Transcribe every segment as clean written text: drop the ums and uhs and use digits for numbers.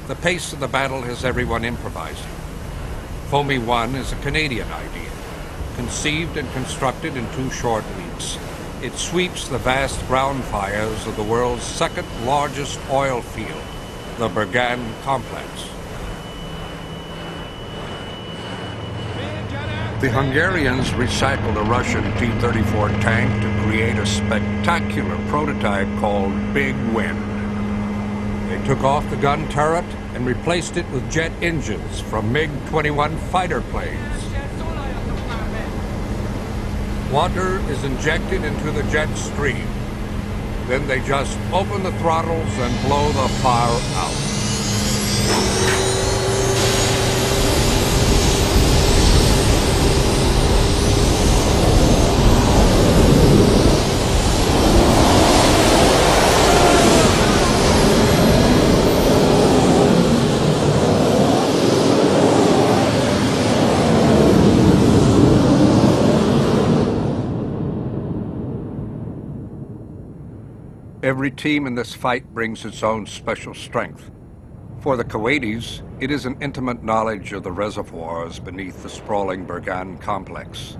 The pace of the battle has everyone improvising. Foamy 1 is a Canadian idea, conceived and constructed in 2 short weeks. It sweeps the vast ground fires of the world's second largest oil field, the Bergan complex. The Hungarians recycled a Russian T-34 tank to create a spectacular prototype called Big Wind. They took off the gun turret and replaced it with jet engines from MiG-21 fighter planes. Water is injected into the jet stream. Then they just open the throttles and blow the fire out. Every team in this fight brings its own special strength. For the Kuwaitis, it is an intimate knowledge of the reservoirs beneath the sprawling Bergan complex.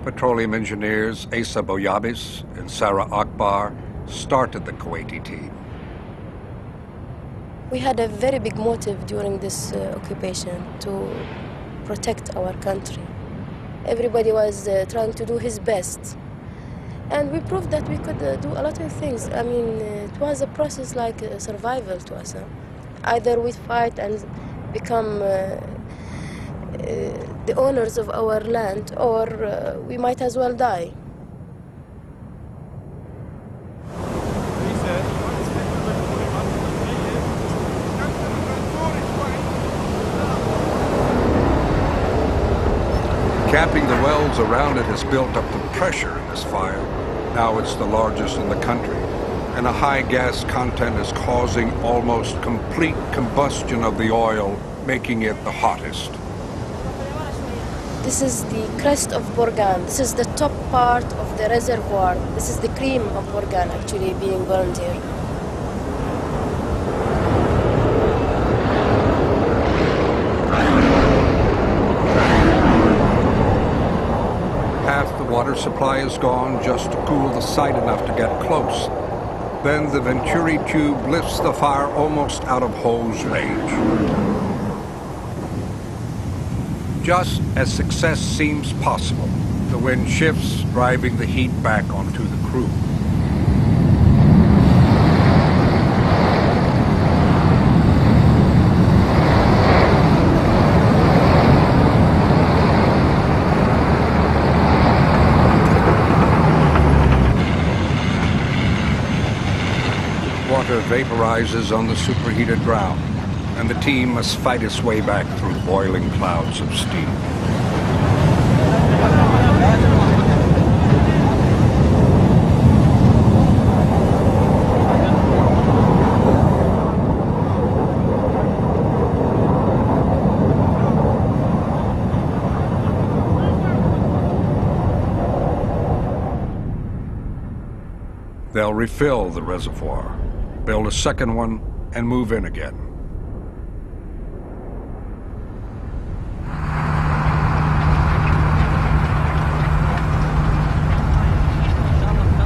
Petroleum engineers Asa Boyabis and Sarah Akbar started the Kuwaiti team. We had a very big motive during this occupation to protect our country. Everybody was trying to do his best. And we proved that we could do a lot of things. I mean, it was a process like survival to us. Either we fight and become the owners of our land, or we might as well die. Capping the wells around it has built up the pressure in this fire. Now it's the largest in the country, and a high gas content is causing almost complete combustion of the oil, making it the hottest. This is the crest of Bergan. This is the top part of the reservoir. This is the cream of Bergan actually being burned here. Half the water supply is gone just to cool the site enough to get close. Then the Venturi tube lifts the fire almost out of hose range. Just as success seems possible, the wind shifts, driving the heat back onto the crew. Water vaporizes on the superheated ground, and the team must fight its way back through boiling clouds of steam. They'll refill the reservoir, build a second one, and move in again.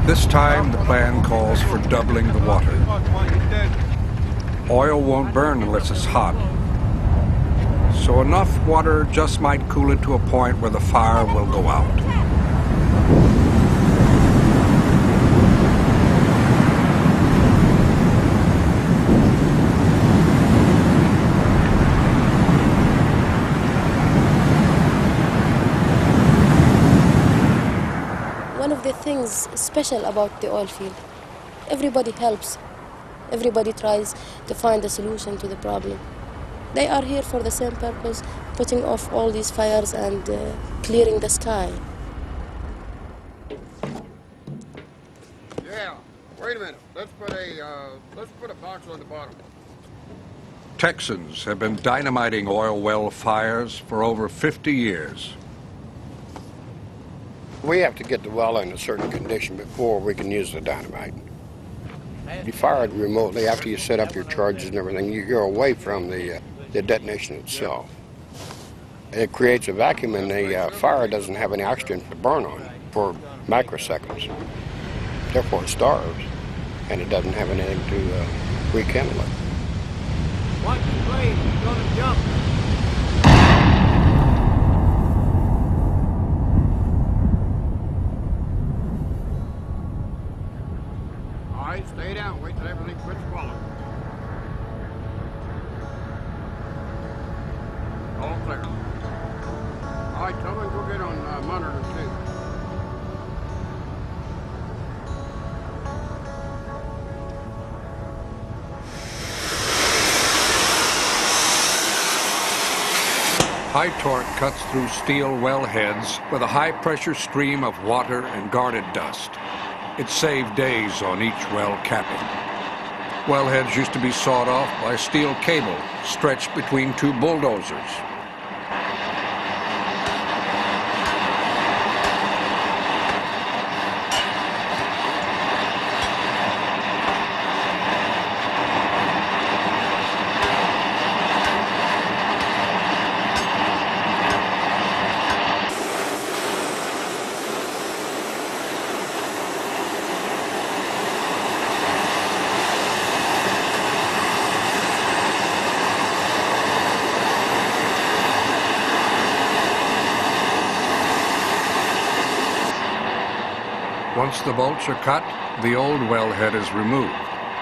This time, the plan calls for doubling the water. Oil won't burn unless it's hot, so enough water just might cool it to a point where the fire will go out. Things special about the oil field. Everybody helps. Everybody tries to find a solution to the problem. They are here for the same purpose, putting off all these fires and clearing the sky. Yeah, wait a minute. Let's put a box on the bottom. Texans have been dynamiting oil well fires for over 50 years. We have to get the well in a certain condition before we can use the dynamite. You fire it remotely after you set up your charges and everything. You're away from the detonation itself. It creates a vacuum, and the fire doesn't have any oxygen to burn on for microseconds. Therefore, it starves, and it doesn't have anything to rekindle it. Watch the blade, he's gonna jump. All right, stay down. Wait till everything quits falling. All clear. All right, tell me go get on monitor 2. High torque cuts through steel wellheads with a high-pressure stream of water and guarded dust. It saved days on each well capping. Wellheads used to be sawed off by steel cable stretched between 2 bulldozers. Once the bolts are cut, the old wellhead is removed,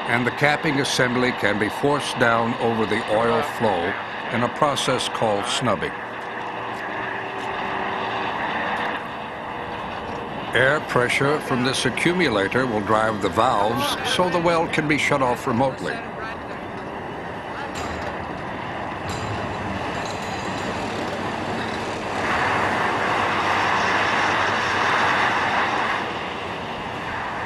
and the capping assembly can be forced down over the oil flow in a process called snubbing. Air pressure from this accumulator will drive the valves so the well can be shut off remotely.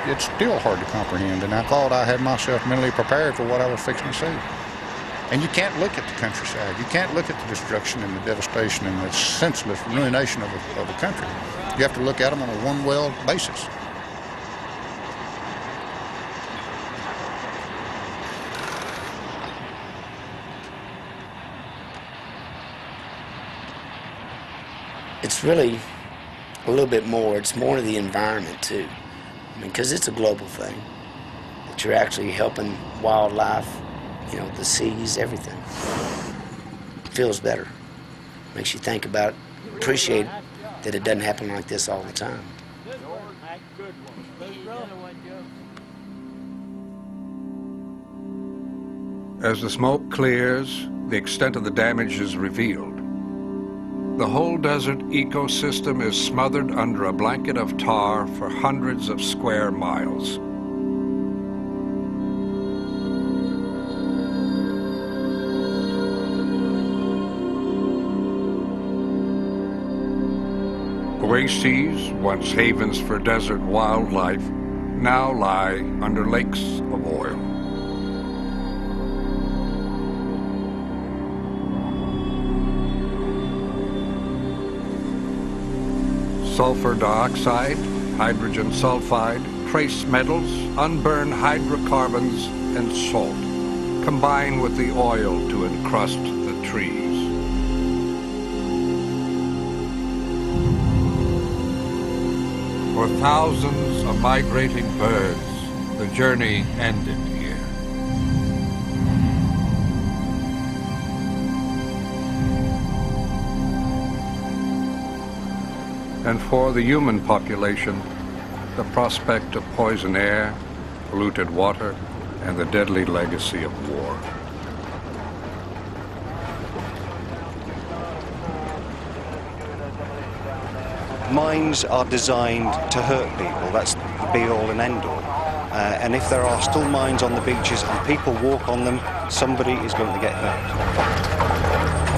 It's still hard to comprehend, and I thought I had myself mentally prepared for what I was fixing to see. And you can't look at the countryside. You can't look at the destruction and the devastation and the senseless ruination of the country. You have to look at them on a one-well basis. It's really a little bit more. It's more to the environment, too. I mean, because it's a global thing, that you're actually helping wildlife, you know, the seas, everything. It feels better. Makes you think about, appreciate that it doesn't happen like this all the time. As the smoke clears, the extent of the damage is revealed. The whole desert ecosystem is smothered under a blanket of tar for hundreds of square miles. Oases, once havens for desert wildlife, now lie under lakes of oil. Sulfur dioxide, hydrogen sulfide, trace metals, unburned hydrocarbons, and salt combine with the oil to encrust the trees. For thousands of migrating birds, the journey ended here. And for the human population, the prospect of poison air, polluted water, and the deadly legacy of war. Mines are designed to hurt people. That's the be-all and end-all. And if there are still mines on the beaches and people walk on them, somebody is going to get hurt.